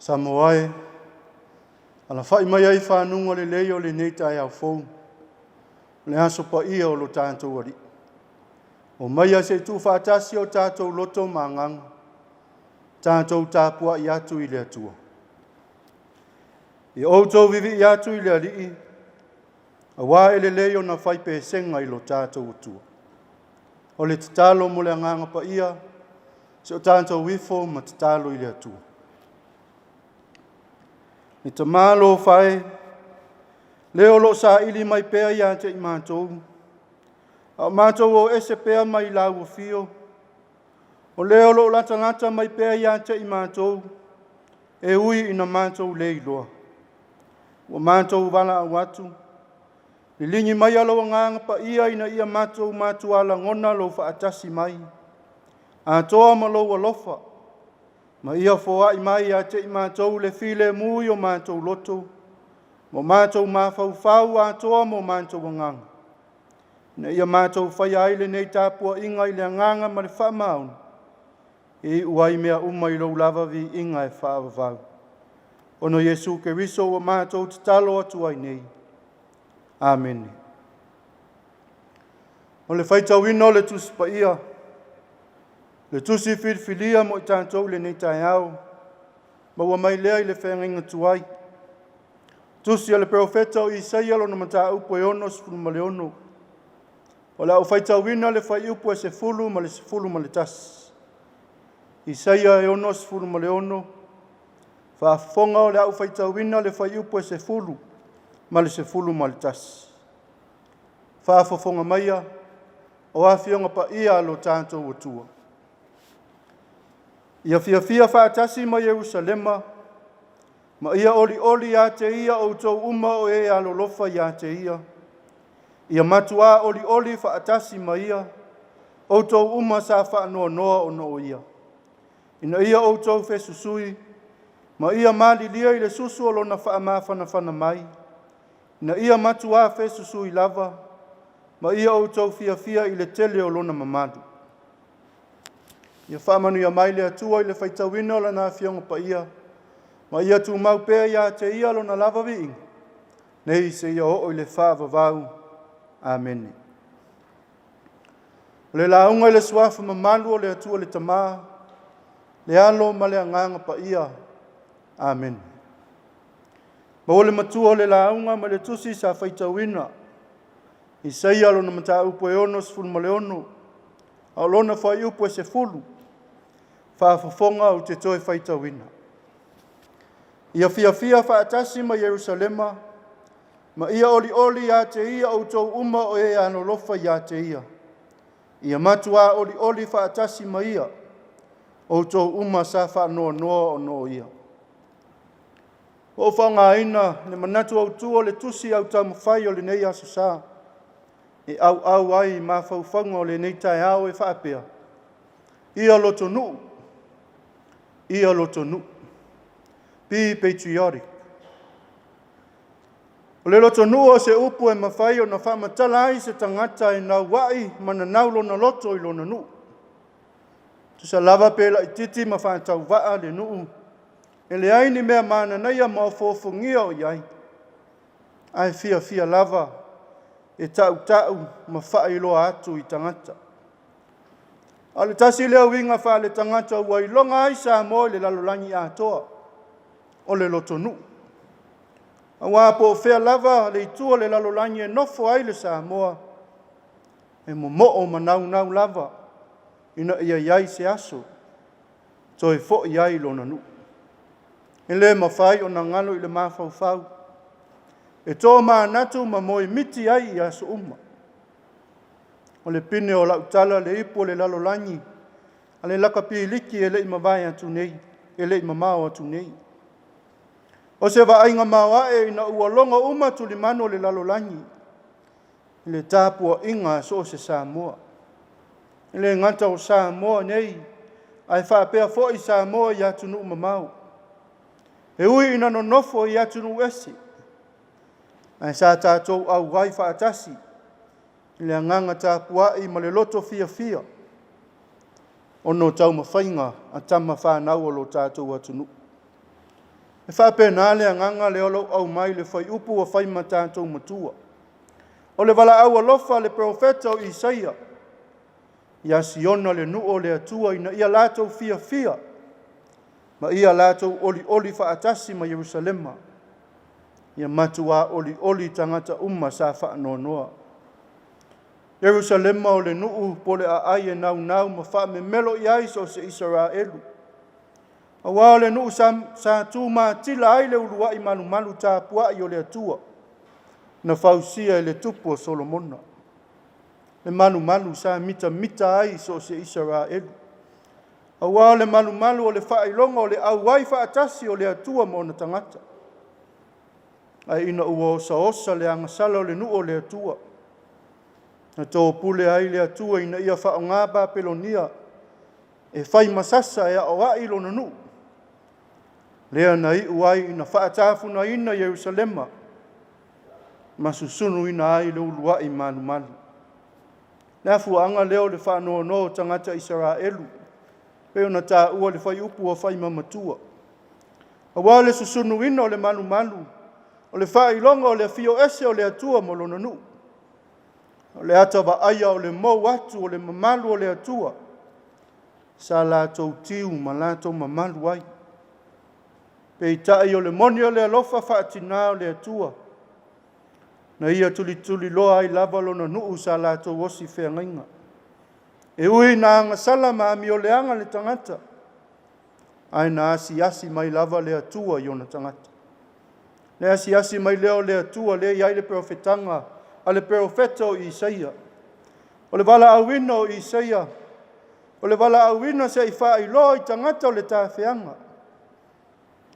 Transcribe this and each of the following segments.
Samoa, ala whai mai ai whanunga le leo le nei Taeao fou, le aso pa ia o lo tātou ari. O mai a se tu whaatasi o tātou loto mangang, tātou tāpua i atu i le atua. I outou vivi i atu i le alii, a wā ele leo na whai pe senga i lo tātou atua. O le tatalo mo le anganga pa ia, se o tātou wifo ma tatalo i le atua. Ni ta malo whae, leo lo sa ili mai pea ia te i mātou. A mātou o ese pea mai lau o fio. O leo lo lata mai pea ia te i mātou. E ui ina mātou lei loa. O mātou wala a watu. Ni lingi mai alo nganga pa ia ina ia mātou ala ngona lo whaatasi mai. A toa ma lo alofa. Ma ia foa i mai a te i mātou le file mui o mātou loto. Mo mātou mawhau a toa mo mātou nganga. Na ia mātou whai aile nei tāpua inga i le nganga ma le whamaun. E uai mea umai lo lava vi inga e whaavavau. Ono Yesu ke riso o mātou te talo atu ai nei. Amen. O le whaitawino le tusi pa ia. Le tusi whilwhilia mo i tātou le nei Taeao. Ma ua mai lea i le whenginga tuai. Tusi a le profeta o Isaia lo na mata upo e ono sifuru ma le ono. O la o whaitawina le whai upo e se fulu ma le tas. Isaia e ono sifuru ma le ono. Whaafonga o le au whaitawina le whai upo e se fulu ma le tas. Whaafonga maia o awhionga pa ia lo tātou atua. Ia fia whaatasi ma Jerusalema, ma ia oli a te ia o tau uma o e alolofa ia te ia. Ia matua oli whaatasi ma ia, o tau uma sa whaanoa o no ia. Ina ia o tau whesusui, ma ia mali lia i le susu o lona whaamawhana mai. Ina ia matua whesusui lava, ma ia o tau fia i le tele o lona mamadu. Ia whaamanu ia mai le atua i le whaitawina o lana whionga pa ia. Ma ia tu mau pēa ia te ia lo na lava viing. Nei se ia o i le whaavavau. Amen. Le launga i le swafa mamalu o le atua le tamaa. Le alo ma le anganga pa ia. Amen. Ma o le matua o le launga ma le tusi sa whaitawina. I se ia lo na mata upo e ono sifuru ma le ono. A lona whai upo e se fulu. Whaafafonga o te toe whaitawina. Ia fia whaatasi ma Jerusalema, ma ia oli a te ia o tau uma o e anolofa ia te ia. Ia matua oli whaatasi ma ia, o tau uma sa whaanoa o no ia. O whanga ina, ne manatu au tua le tusi au tau mawhai o le nei aso sa. E au ai ma whauwhanga o le nei Taeao e whaapea. Ia loto nu. Be patriotic. O le loto nu o se upu e mawhai o na whamatala ai se tangata e nau wai mana naulo na loto i lona nu. Tusa lava pela i titi ma whaatau waa le nuu. E le aini mea mana neia ma fofongia o iai. Ai fia lava e tau ma whai loa atu i tangata. Ale tasi lea winga wha le tangata ua i longa ai Samoa le lalolangi a toa. O le loto nu. A wā po whea lava le itua le lalolangi e nofo ai le Samoa. E mo o manau lava. Ina ia iai se aso. Toi fo iai lona nu. E le mawhai o na ngalo i le mawhau. E tō natu ma moi miti ai i aso uma. O le pine o lautala le ipo le lalolangi. A le laka piliki e le imawai atu nei. E le imamao atu nei. O se vainga mawa e ina ualonga uma tulimano le lalolangi. Le tāpua inga so se Samoa. Le ngata o Samoa nei. Ai whaapea fo i Samoa i atunu mamau. E ui ina no nofo i atunu esi. Ai sa tātou au wai whaatasi. Le anganga tāpua i ma le loto fia. Ono tau mawhainga a tama whanau o lo tātou atunu. E whaapena le anganga le olo au mai le whai upu a whai matātou matua. O le wala au alofa le profeta o Isaia. Ia siona le nuo le atua ina ia lātou fia fia. Ma ia lātou oli oli whaatasi ma Yerusalema. Ia matua oli oli tangata sa whaanonoa. Yerusalema o le nuu pole a ai e nau nau ma wha me melo i ai so se Israelu. A wā le nuu sa tū mā tila ai le urua i malu malu tā pua i o le atua. Na whausia e le tupu o Solomona. Le malu malu sa mita mita ai so se Israelu. A wā le malu malu o le whailonga o le au wai whaatasi o le atua mo na tangata. Ai ina ua osa osa le angasala o le nuu o le atua. Na tō pule ai le atua ina ia whaonga Bapelonia e whai masasa e o ai lona nuu. Lea na i uai ina whaatafuna ina Yerusalema ma susunu ina ai le ulua i manu manu. Nea fuanga leo le whaanoa no tangata Israelu peo na tā ua le whai upu o whai mamatua. A wā le susunu ina o le manu manu o le whailonga o le fio ese o le atua mo lona nuu. O le atawa aia o le mau atu o le mamalu o le atua. Sa lātou tiu ma lātou mamalu ai. Pei tai o le moni o le alofa whaatina o le atua. Na ia tuli tuli loa ai lava lona nuu sa lātou osi whengainga. E ui na anga sala maami o le anga le tangata. Ai na asi mai lava le atua i ona tangata. Le asi mai leo le atua le iai le profetanga a le profeta o Isaia. O le wala awina o Isaia. O le wala awina se i wha i loa i tangata o le tāwhianga.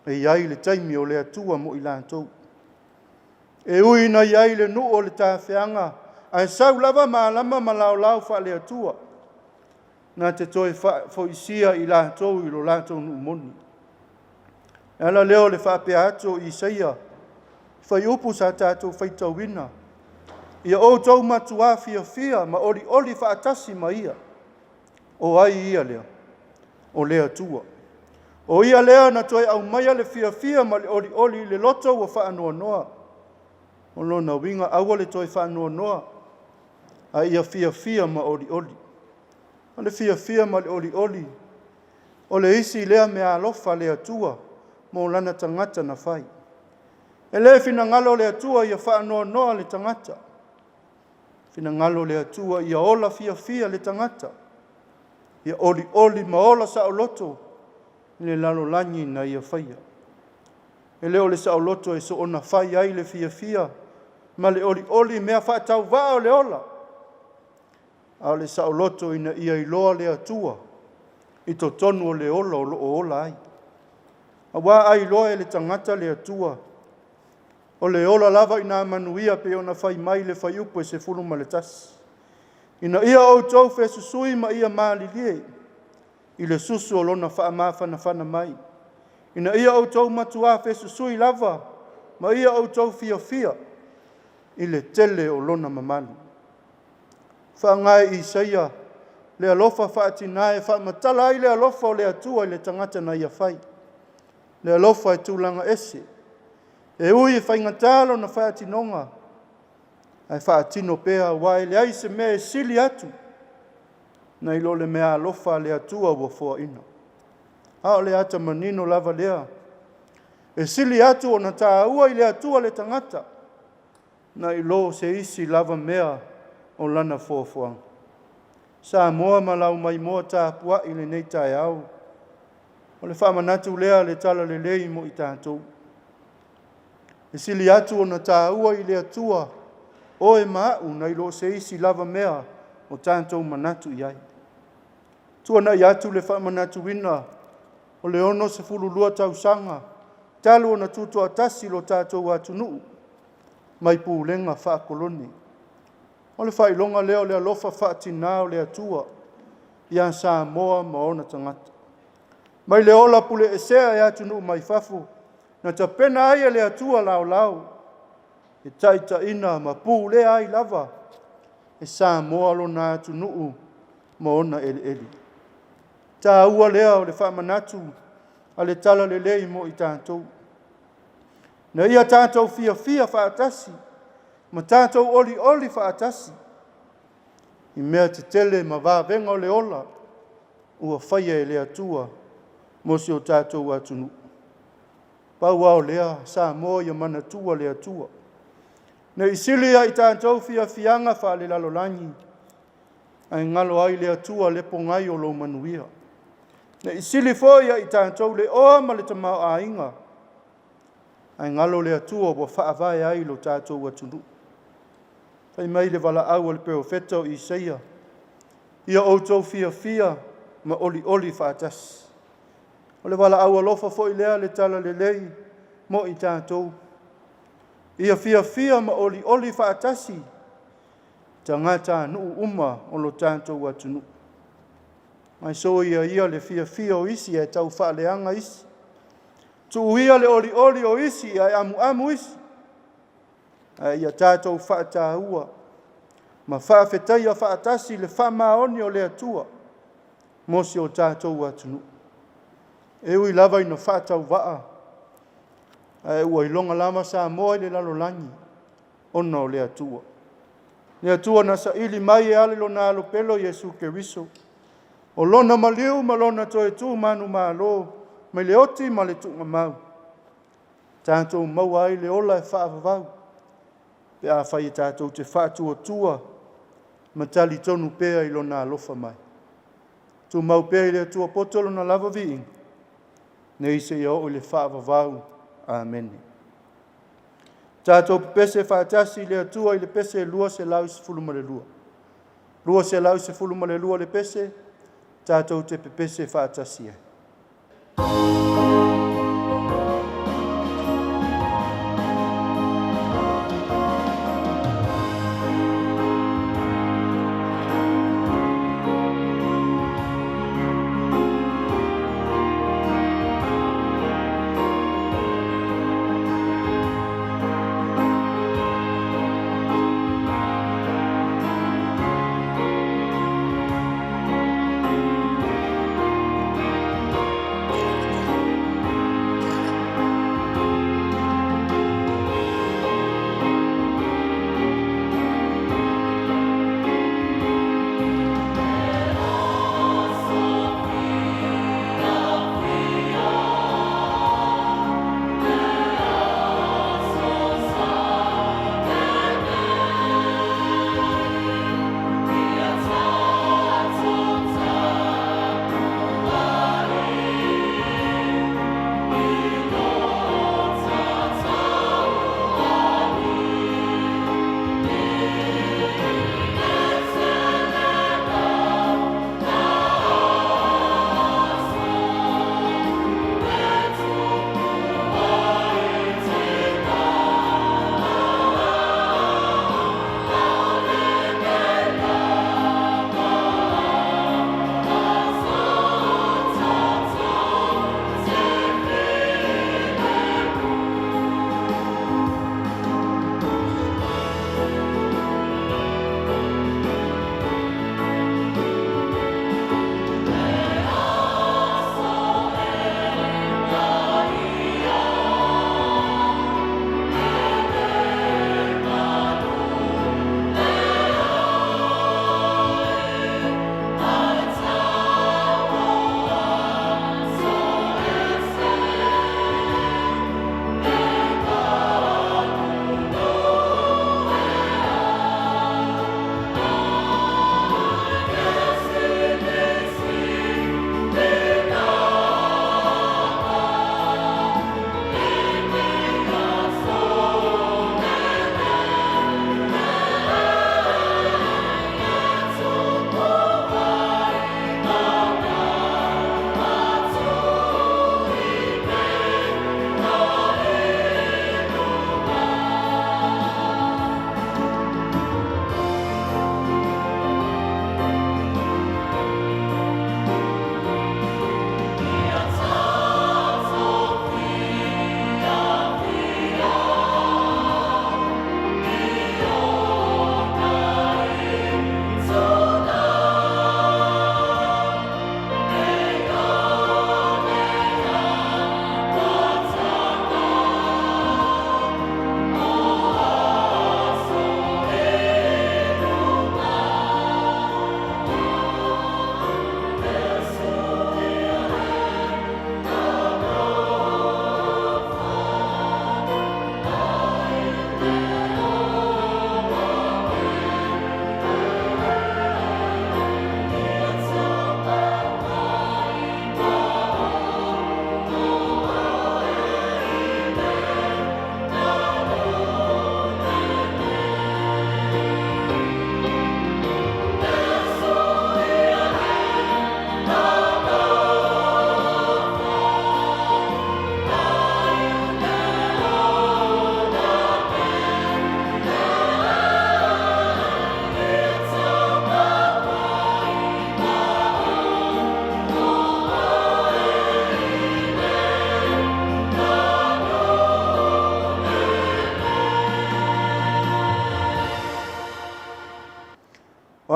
E iai le taimi o le atua mo i lātou. E ui na iai le nuu o le tāwhianga. Ai sau lava maalama ma lau wha le atua. Nā te toi fo isia i lātou i lo lātou nuu moni. Ala leo le whapea atu o Isaia. Whai upu sa tātou whaitau wina. Ia o tau matua fia ma oli whaatasi ma ia. O ai ia lea. O lea tua. O ia lea na toi au maia le fia ma le oli le loto wa whaanoa noa. O lona winga awa le toi whaanoa noa. A ia fia ma oli. O le fia ma le oli. O le isi lea mea alofa lea tua. Mo lana tangata na whai. E le fina ngalo le atua ia whaanoa noa le tangata. Fina ngalo le atua ia ola fia le tangata. Ia oli ma ola sa o loto. Le lalo lanyi na ia whaia. E leo le sa o loto e so ona whai ai le fia. Ma le oli mea whaatau vao le ola. A le sa o loto ina ia iloa le atua. I to tonu o le ola o ola ai. A wā ai loa e le tangata le atua. O le ola lava ina manuia pe ona whai mai le whai upo e se fulu ma le tasi. Ina ia o tau whe susui ma ia maalilie. I le susu o lona wha mawhana mai. Ina ia o tau matua whe susui lava. Ma ia o tau fia. I le tele o lona mamalu. Whaangai Isaia. Le alofa whaatinae whaamatala ai le alofa o le atua i le tangata na ia whai. Le alofa e tūlanga ese. E ui e whaingatalo na whaatinonga. Ai whaatino pēa wai le aise mea e sili atu. Na ilo le mea alofa le atua ua fua ina. Hao le ata manino lava lea. E sili atu o na tāua i le atua le tangata. Na ilo se isi lava mea o lana fuafuanga. Samoa malau mai moa tāpua i le nei Taeao. O le whaamanatu lea le tala le lei mo i tātou. E sili atu o na tāua i le atua. O e mau na ilo se isi lava mea o tātou manatu i ai. Tua na i atu le whaamanatu wina. O le ono se fululua tausanga. Talu o na tuto atasi lo tātou atu nuu. Mai PULEIA whaakoloni. O le whailonga leo le alofa whaatina o le atua. Ia Samoa ma ona tangata. Mai le ola pule e sea e atu nuu mai fafu. Na ta pena ai le atua lau. E taita ina ma PULEIA ai lava. E Samoa lo na atu nuu ma ona eli. Ta ua lea o le whaamanatu. A le tala le lei mo i tātou. Na ia tātou fia whaatasi, ma tātou oli whaatasi. I mea te tele ma vāvenga o le ola, ua whaia e le atua, mo si o tātou atunu. Pau au lea, Samoa ia mana tua le atua. Na isilia i tātou fianga wha le lalolangi, ai ngalo ai le atua le pongai o lo manuia. Na isili foia i tātou le oa ma le tamau a inga, ai ngalo le atua wa whaavai ai lo tātou atunu. Pai mai le wala au le profeta o Isaia, ia outou fia ma oli whaatas. O le wala au alofa fo i lea le tala le lei mo i tātou. Ia fia ma oli whaatasi, tangata nuu uma o lo tātou atunu. Mai so ia le fia o isi e tau whaaleanga isi. Tu ia le oli o isi e amu isi. Ia tātou whaatahua, ma whaafetaia whaatasi le whamaoni o le atua, mosi o tātou atunu. E ui lava ina whaatau waa, e ua ilonga lama Samoa le lalolangi, ona o le atua. Le atua na sa ili mai e ale lo na alo pelo Yesu Keriso, o lona maliu ma lona toe tu manu malo, mai le oti ma le tunga mau. Tātou mau ai le ola e whaavavau, pe a whai tātou te whātua tua, ma tali tonu pēa i lona alofa mai. Tu mau pēa i le tua potolo na lava viing, ne ise i o le whaavavau. Amen. Tātou pese whaatasi le atua i le pese lua se lau se fuluma le lua. Lua se lau se fuluma le lua le pese, tātou te pese whaatasi e.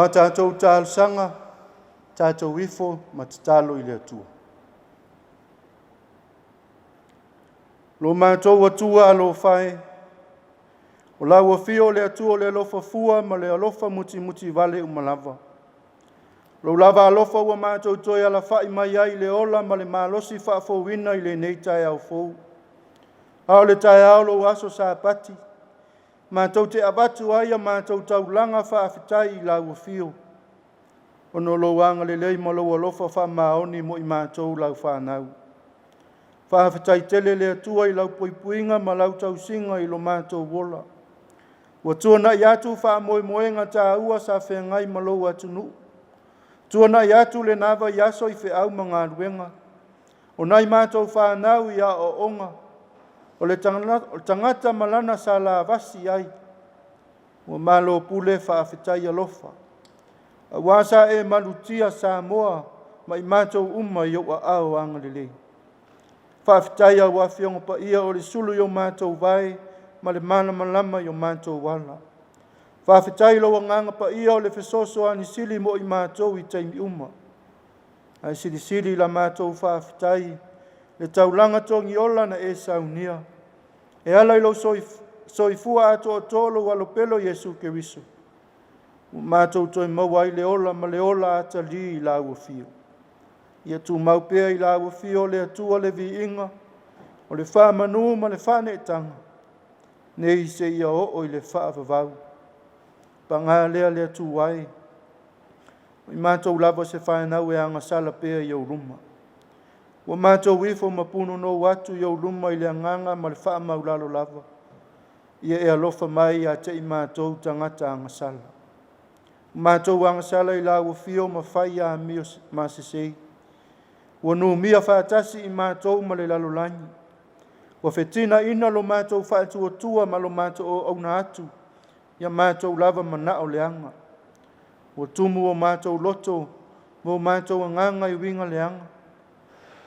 ma tātou tālsanga, tātou ifo, ma tatalo i le atua. Lo mātou atua alo whae, o lau afio le atua le alofa fua, ma le alofa muti muti vale umalava. Lo lava alofa ua mātou toi ala whai mai ai le ola, ma le malosi whaafowina i le nei Taeao fou. Ao le Taeao lo aso Sapati, mātou te abatu ai a mātou taulanga whaafitai i lau afio. Ono lo wanga le lei ma lo alofa wha maoni mo i mātou lau whanau. Whaafitai tele le atua i lau poipuinga ma lau tausinga i lo mātou wola. Wa tuana i atu wha moe moenga tā ua sa whengai ma lo atunu. Tuana i atu le nawa i aso i wheau ma ngā ruenga. O nai mātou whanau i a o onga. O le tangata malana sa la vasi ai. O malo pule whaafitai alofa. A wasa e malutia Samoa ma i mātou uma i o a ao angalelei. Whaafitai a wafionga pa ia o le sulu i o mātou vai ma le mana malama i o mātou wala. Whaafitai lo nganga pa ia o le fesoso ani sili mo i mātou i taimi uma. Ai sili sili la mātou whaafitai le taulanga tongi ola na e saunia. E ala ilo soifua ato o tolo walo pelo Yesu Keriso. Mātou toi mawai le ola ma le ola ata li i la uafio. Ia tu maupea i la uafio le atua le vi inga, o le wha manu ma le wha neetanga. Nei se ia o i le wha vavau. Panga lea le atu wai. I mātou lava se whaenau e anga sala pea i au ruma. Wa mātou wifo mapuno no watu i au ruma i le anganga ma le wha maulalo lava. Ia e alofa mai a te i mātou tangata anga sala. Mātou anga sala i la uafio ma whai a mio masisei. Wa nu mia whaatasi i mātou ma le lalolanyi. Wa fetina ina lo mātou whaatu o tua ma lo mātou o auna atu. Ia mātou lava mana o leanga. Wa tumu o mātou loto, mo mātou anganga i winga leanga.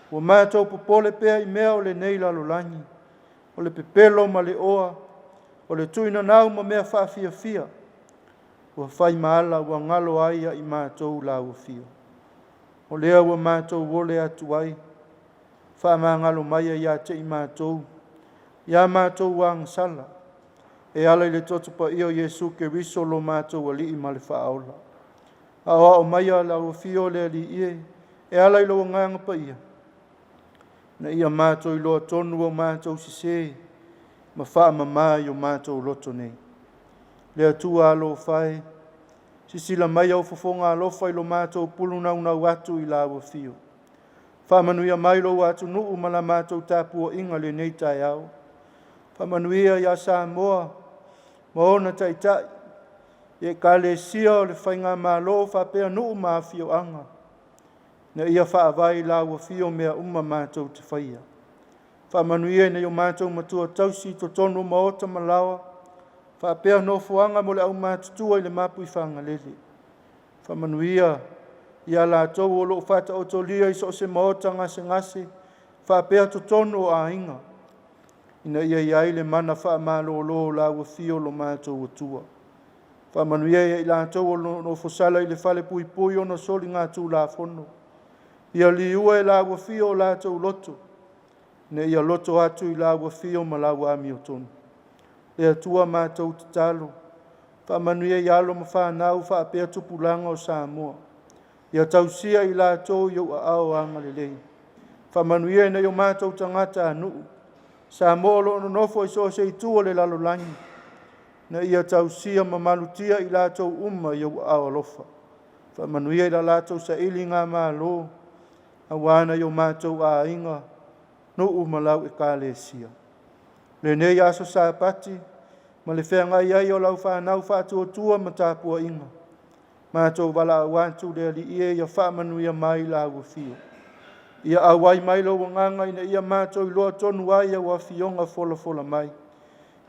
Wa mātou popole pea i mea o le nei lalolanyi. O le pepelo ma le oa, o le tuina nau ma mea whaafia fia. Wa whai maala wa ngalo aia i mātou la uafio. O lea wa mātou wole atu ai. Wha ngalo maia ia te i mātou. Ia mātou wang sala. E ala i le totupa i o Yesu Keriso lo mātou ali i ma le whaola. Awa o maia la uafio le ali ie. E ala i lo nganga pa ia. Na ia mātou i loa tonu o mātou sise. Ma wha mamai o mātou loto nei. Le atua alo whai. Sisila mai au fofonga alofa i lo mātou puluna una watu i la uafio. Whamanuia mai lo watu nuu ma la mātou tāpua inga le nei Taeao. Whamanuia ia Samoa, maona taitai. E ka le sia o le whainga mālo whapea nuu maafio anga. Na ia whaavai la uafio mea uma mātou te whaia. Whamanuia na i o mātou matua tausi to tonu maota malawa. Whapea no fuanga mo le au mātutua i le mapu i whangalele. Whamanuia ia la tau o loo whata o tolia i so se maota ngase. Whapea to tonu o a inga. Ina ia iai le mana wha malo lo la uafio lo mātou atua. Whamanuia ia i la tau o no fosala i le whale pui pui o no soli ngā tū la fono. Ia li ua i la uafio la tau loto. Ne ia loto atu i la uafio ma la uami o tonu. E atua mātou te talo. Whamanuia i alo ma whanau whaapea tupulanga o Samoa. Ia tausia i la tau i au ao angalelei. Whamanuia na i o mātou tangata anuu. Samoa lo nonofo i so se i tua le lalolanyi. Na ia tausia ma malutia i la tau uma i au ao alofa. Whamanuia i la tau sa ili ngā mālo. Awana i o mātou a inga. No umalau e ka le sia. Le nei aso Sapati, ma le whenga iai o lau whanau whātua tua ma tāpua inga. Mātou wala awantu le ali ia ia whamanuia mai la uafio. Ia awai mai lo wanganga ina ia mātou i loa tonu ai a wafionga fola mai.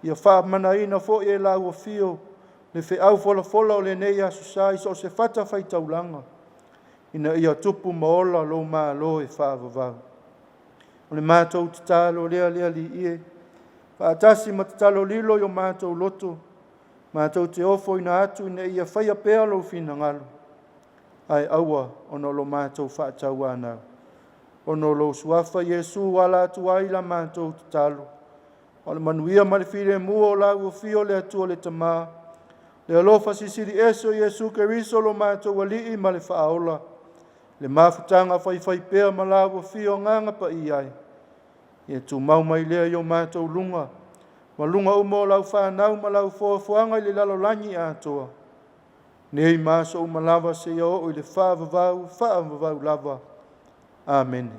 Ia whamana ina fo e la uafio, le wheau fola o le nei aso sai so se whata whai taulanga. Ina ia tupu maola lo maa lo e whaavavau. O le mātou te talo lea li ie. Whaatasi ma te talo lilo i o mātou loto. Mātou te ofo ina atu ina ia whaia pēa lo whina ngalo. Ai aua ono lo mātou whaatau anau. Ono lo suafa Yesu wala atu aila mātou te talo. O le manuia ma le whire mua o lau o fio le atua le tamā. Le alofa sisiri eso Yesu Keriso lo mātou walii ma le whaaola. Le mafutanga whai pēa ma lau o fio nganga pa i ai. Ia tu mau mai lea yo mātou lunga. Ma lunga umo lau whanau ma lau fuafuanga i le lalolangi atoa. Nei maso umalawa se o i le whaavavau lava. Amen.